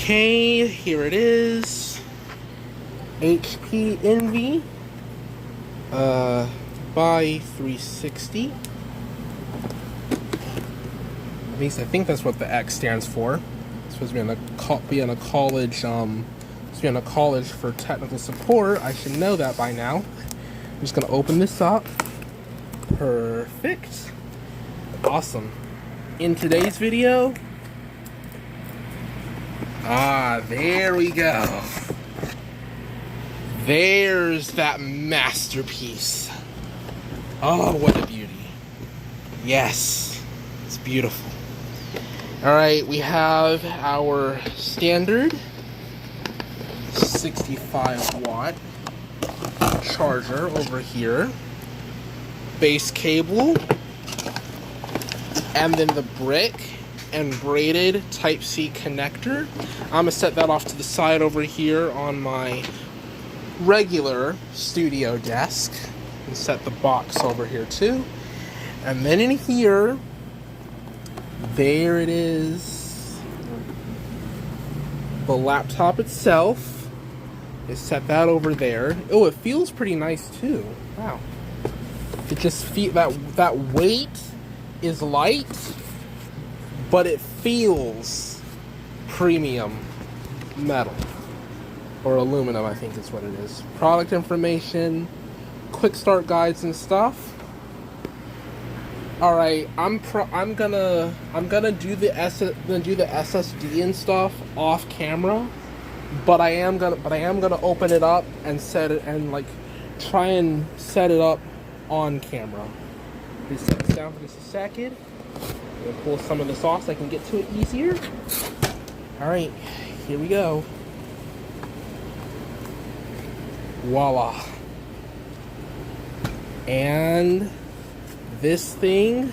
Okay, here it is. HP Envy by 360. At least I think that's what the X stands for. It's supposed to be in a college for technical support. I should know that by now. I'm just gonna open this up. Perfect. Awesome. In today's video, there we go. There's that masterpiece. Oh, what a beauty. Yes, it's beautiful. All right, we have our standard 65-watt charger over here. Base cable. And then the brick and braided Type-C connector. I'm gonna set that off to the side over here on my regular studio desk and set the box over here too. And then in here, there it is. The laptop itself is set that over there. Oh, it feels pretty nice too. Wow. It just feels that weight is light, but it feels premium metal or aluminum, I think is what it is. Product information, quick start guides and stuff. All right, I'm gonna do the SSD and stuff off camera, but I am gonna open it up and set it and try and set it up on camera. Just set this down for just a second. I'm gonna pull some of this off so I can get to it easier. All right, here we go. Voila. And this thing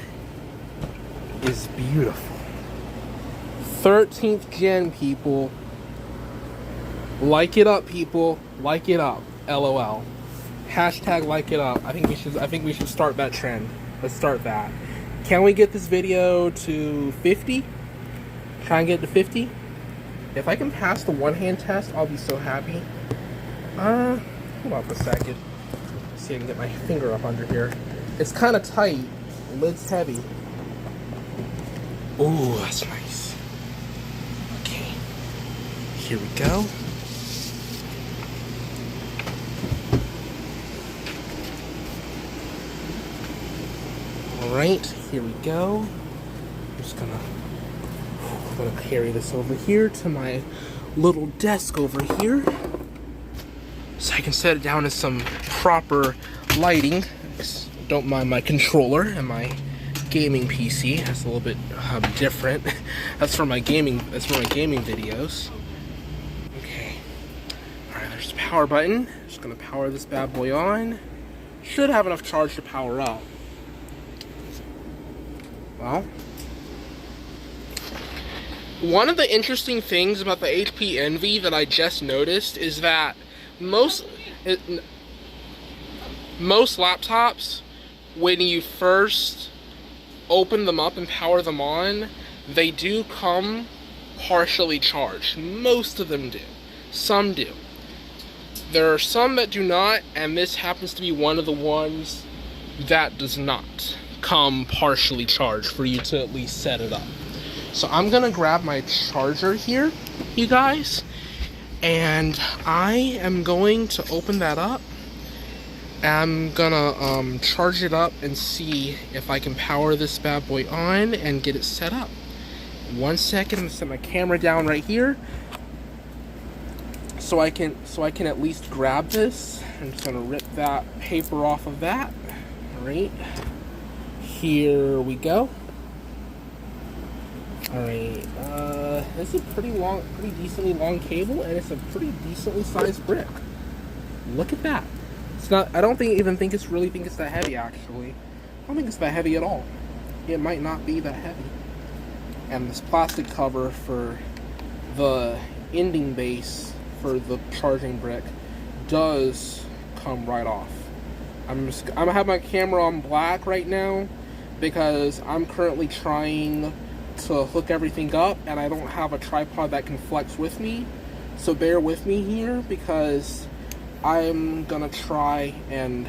is beautiful. 13th gen, people. Like it up, people. Like it up. LOL. Hashtag like it up. I think we should start that trend. Let's start that. Can we get this video to 50? Try and get to 50. If I can pass the one-hand test, I'll be so happy. Hold on for a second. Let's see if I can get my finger up under here. It's kind of tight. The lid's heavy. Ooh, that's nice. Okay. Here we go. Alright, here we go. I'm just gonna carry this over here to my little desk over here so I can set it down in some proper lighting. Don't mind my controller and my gaming PC. That's a little bit different. That's for my gaming videos. Okay. Alright, there's the power button. Just gonna power this bad boy on. Should have enough charge to power up. Well, one of the interesting things about the HP Envy that I just noticed is that most laptops, when you first open them up and power them on, they do come partially charged. Most of them do. Some do. There are some that do not, and this happens to be one of the ones that does not come partially charged for you to at least set it up. So I'm gonna grab my charger here, you guys, and I am going to open that up. I'm gonna charge it up and see if I can power this bad boy on and get it set up. 1 second, I'm gonna set my camera down right here so I can at least grab this. I'm just gonna rip that paper off of that. All right. Here we go. Alright, this is a pretty decently long cable, and it's a pretty decently sized brick. Look at that. It's not, I don't even think it's that heavy, actually. I don't think it's that heavy at all. It might not be that heavy. And this plastic cover for the ending base for the charging brick does come right off. I'm gonna have my camera on black right now because I'm currently trying to hook everything up, and I don't have a tripod that can flex with me. So bear with me here, because I'm gonna try and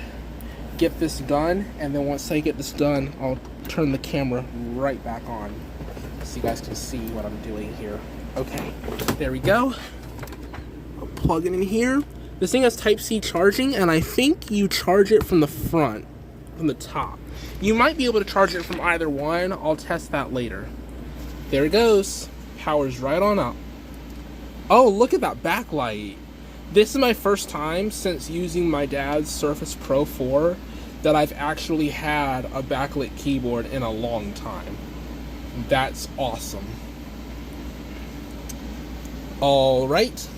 get this done, and then once I get this done, I'll turn the camera right back on so you guys can see what I'm doing here. Okay, there we go. I'll plug it in here. This thing has Type-C charging, and I think you charge it from the front, from the top. You might be able to charge it from either one. I'll test that later. There it goes. Power's right on up. Oh, look at that backlight. This is my first time since using my dad's Surface Pro 4 that I've actually had a backlit keyboard in a long time. That's awesome. All right.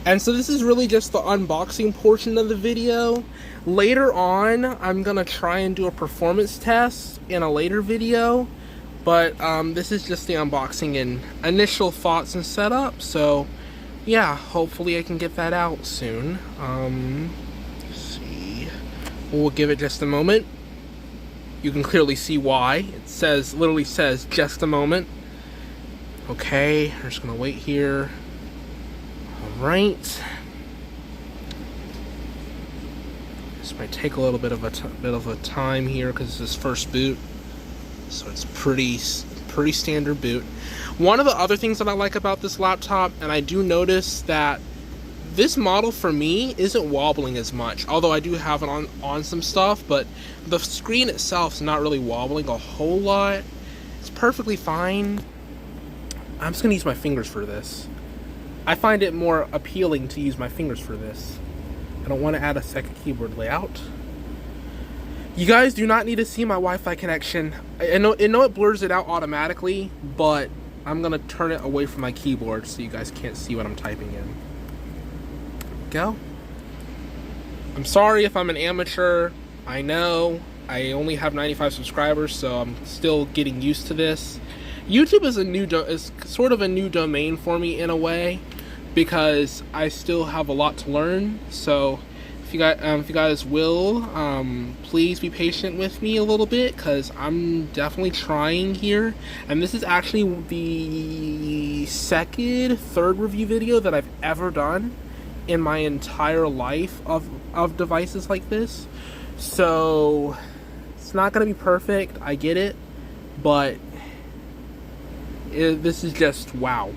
And so this is really just the unboxing portion of the video. Later on, I'm gonna try and do a performance test in a later video, but this is just the unboxing and initial thoughts and setup. So yeah, hopefully I can get that out soon. Let's see. We'll give it just a moment. You can clearly see why. It says, literally says, just a moment. Okay, I'm just gonna wait here. Right. This might take a little bit of a time here because it's his first boot, so it's pretty standard boot. One of the other things that I like about this laptop, and I do notice that this model for me isn't wobbling as much, although I do have it on some stuff, but the screen itself is not really wobbling a whole lot. It's perfectly fine. I'm just gonna use my fingers for this. I find it more appealing to use my fingers for this. I don't want to add a second keyboard layout. You guys do not need to see my Wi-Fi connection. I know it blurs it out automatically, but I'm gonna turn it away from my keyboard so you guys can't see what I'm typing in. Go. I'm sorry if I'm an amateur. I know I only have 95 subscribers, so I'm still getting used to this. YouTube is sort of a new domain for me in a way, because I still have a lot to learn. So if you guys will, please be patient with me a little bit, because I'm definitely trying here. And this is actually the third review video that I've ever done in my entire life of devices like this. So it's not gonna be perfect, I get it, but this is just wow.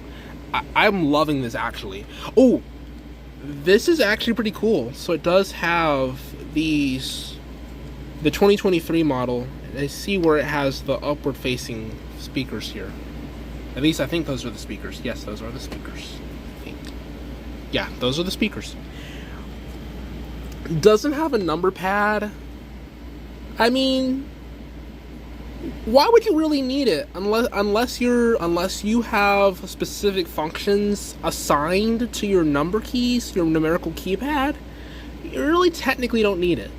I'm loving this actually. Oh, this is actually pretty cool. So it does have the 2023 model. I see where it has the upward facing speakers here. At least I think those are the speakers. Yes, those are the speakers. I think. Yeah, those are the speakers. Doesn't have a number pad. I mean, why would you really need it unless you have specific functions assigned to your number keys, your numerical keypad? You really technically don't need it,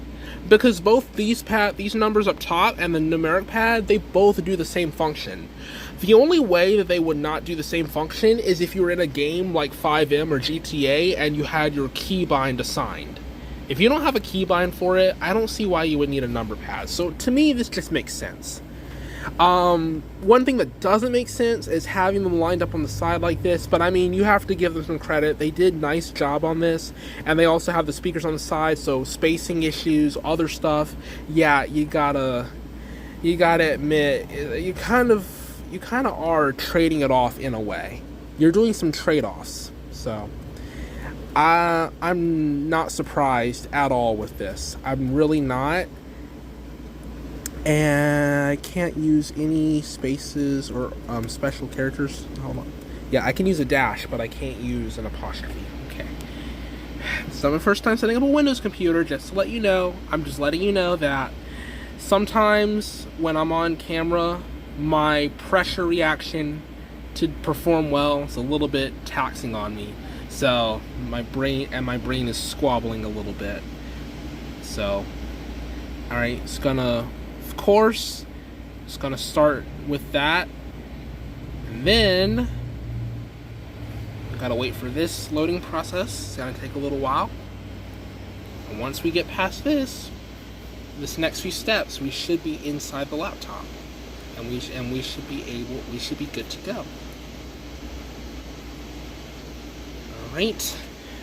because both these numbers up top and the numeric pad, they both do the same function. The only way that they would not do the same function is if you were in a game like 5M or GTA and you had your keybind assigned. If you don't have a keybind for it, I don't see why you would need a number pad. So to me, this just makes sense. One thing that doesn't make sense is having them lined up on the side like this, but I mean, you have to give them some credit. They did a nice job on this, and they also have the speakers on the side, so spacing issues, other stuff, yeah, you gotta admit, you kind of are trading it off in a way. You're doing some trade-offs, so I'm not surprised at all with this. I'm really not. And I can't use any spaces or special characters. Hold on. Yeah, I can use a dash, but I can't use an apostrophe. Okay. It's not my first time setting up a Windows computer, just to let you know. I'm just letting you know that sometimes when I'm on camera, my pressure reaction to perform well is a little bit taxing on me. So my brain is squabbling a little bit. So, alright, it's gonna, of course, it's gonna start with that. And then I gotta wait for this loading process. It's gonna take a little while. And once we get past this next few steps, we should be inside the laptop. and we should be good to go. All right.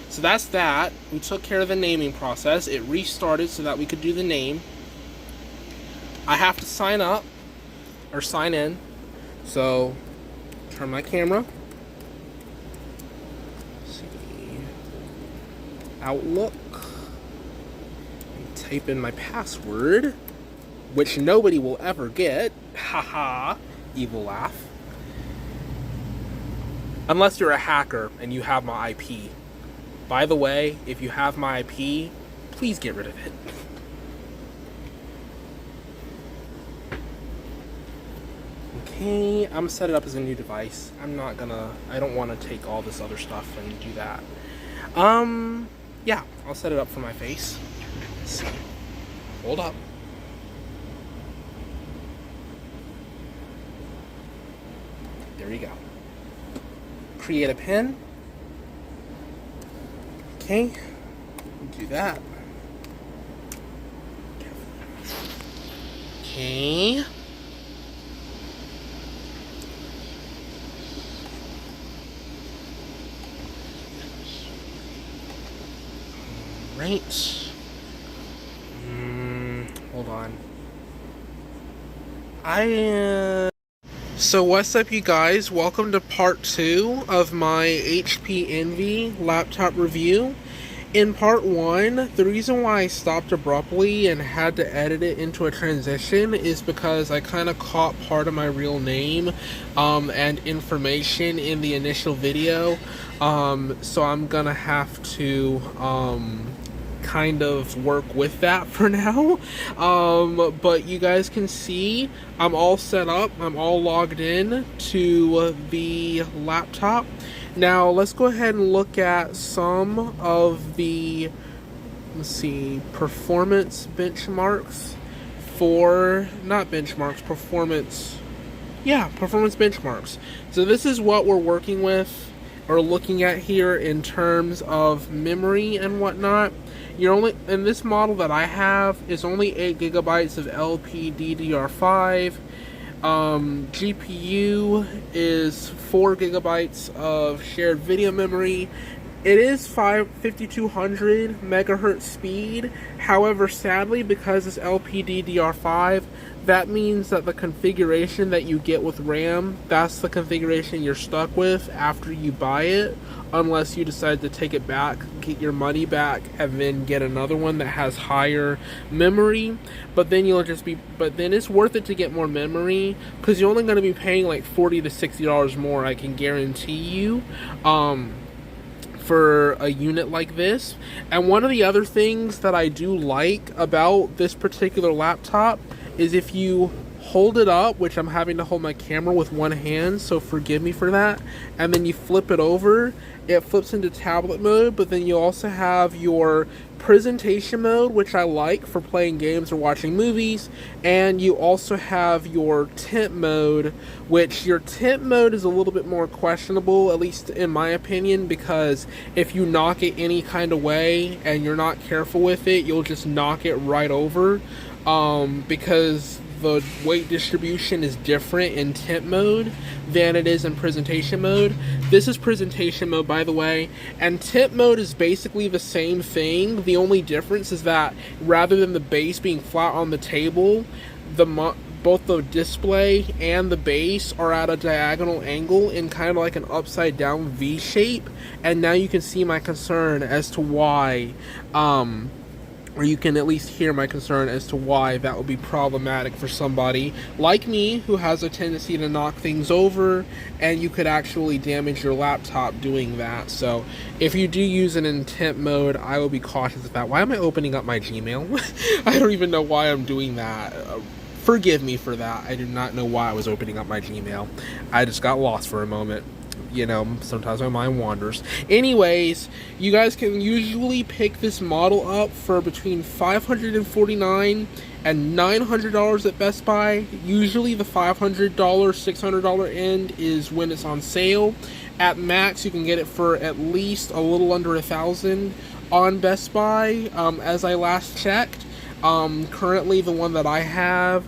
So that's that. We took care of the naming process. It restarted so that we could do the name. I have to sign up or sign in. So turn my camera. Let's see. Outlook. Type in my password, which nobody will ever get. Haha. Evil laugh. Unless you're a hacker and you have my IP. By the way, if you have my IP, please get rid of it. Okay, I'm gonna set it up as a new device. I don't want to take all this other stuff and do that. Yeah, I'll set it up for my face. Let's see. Hold up. There you go. Create a pin. Okay, do that. Okay. Right. Hold on. So what's up, you guys? Welcome to part 2 of my HP Envy laptop review. In part 1, the reason why I stopped abruptly and had to edit it into a transition is because I kind of caught part of my real name and information in the initial video. So I'm gonna have to kind of work with that for now. But you guys can see I'm all set up. I'm all logged in to the laptop. Now let's go ahead and look at some of the, let's see, performance benchmarks for, not benchmarks, performance benchmarks. So this is what we're working with or looking at here in terms of memory and whatnot. You're only, in this model that I have, is only 8 gigabytes of LPDDR5. GPU is 4 gigabytes of shared video memory. It is 5200 megahertz speed. However, sadly, because it's LPDDR5, that means that the configuration that you get with RAM, that's the configuration you're stuck with after you buy it, unless you decide to take it back, get your money back, and then get another one that has higher memory. But then it's worth it to get more memory, because you're only going to be paying like $40 to $60 more, I can guarantee you, for a unit like this. And one of the other things that I do like about this particular laptop is if you hold it up, which I'm having to hold my camera with one hand, so forgive me for that, and then you flip it over, it flips into tablet mode. But then you also have your presentation mode, which I like for playing games or watching movies, and you also have your tint mode, which your tint mode is a little bit more questionable, at least in my opinion, because if you knock it any kind of way and you're not careful with it, you'll just knock it right over, because the weight distribution is different in tint mode than it is in presentation mode. This is presentation mode, by the way, and tint mode is basically the same thing. The only difference is that rather than the base being flat on the table, both the display and the base are at a diagonal angle in kind of like an upside down V shape. And now you can see my concern as to why, or you can at least hear my concern as to why that would be problematic for somebody like me who has a tendency to knock things over, and you could actually damage your laptop doing that. So if you do use it in tint mode, I will be cautious of that. Why am I opening up my Gmail? I don't even know why I'm doing that. Forgive me for that. I do not know why I was opening up my Gmail. I just got lost for a moment. You know, sometimes my mind wanders. Anyways, you guys can usually pick this model up for between $549 and $900 at Best Buy. Usually the $500, $600 end is when it's on sale. At max, you can get it for at least a little under $1,000 on Best Buy, as I last checked. Currently the one that I have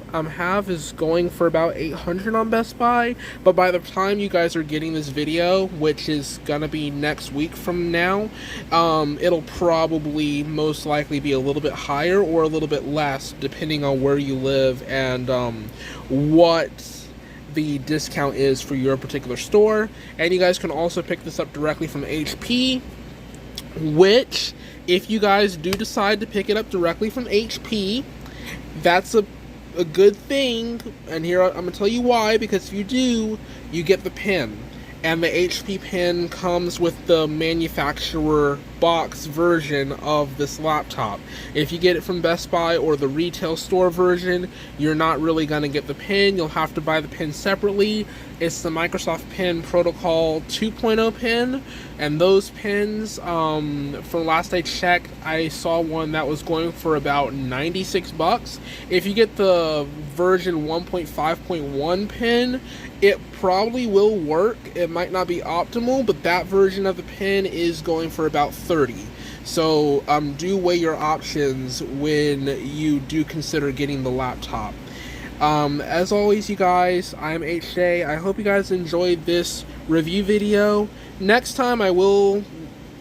is going for about $800 on Best Buy, but by the time you guys are getting this video, which is gonna be next week from now, it'll probably most likely be a little bit higher or a little bit less depending on where you live and what the discount is for your particular store. And you guys can also pick this up directly from HP, which, if you guys do decide to pick it up directly from HP, that's a good thing. And here I'm going to tell you why, because if you do, you get the pen. And the HP pen comes with the manufacturer box version of this laptop. If you get it from Best Buy or the retail store version, you're not really going to get the pen. You'll have to buy the pen separately. It's the Microsoft Pen Protocol 2.0 pen, and those pens, from last I checked, I saw one that was going for about $96. If you get the version 1.5.1 pen, it probably will work. It might not be optimal, but that version of the pen is going for about $30. So do weigh your options when you do consider getting the laptop. As always, you guys, I'm HJ. I hope you guys enjoyed this review video. Next time I will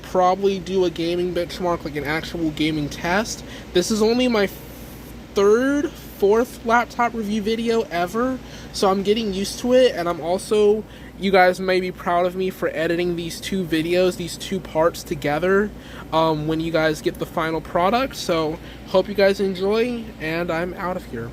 probably do a gaming benchmark, like an actual gaming test. This is only my fourth laptop review video ever, so I'm getting used to it, and I'm also, you guys may be proud of me for editing these two videos, these two parts together, when you guys get the final product. So hope you guys enjoy, and I'm out of here.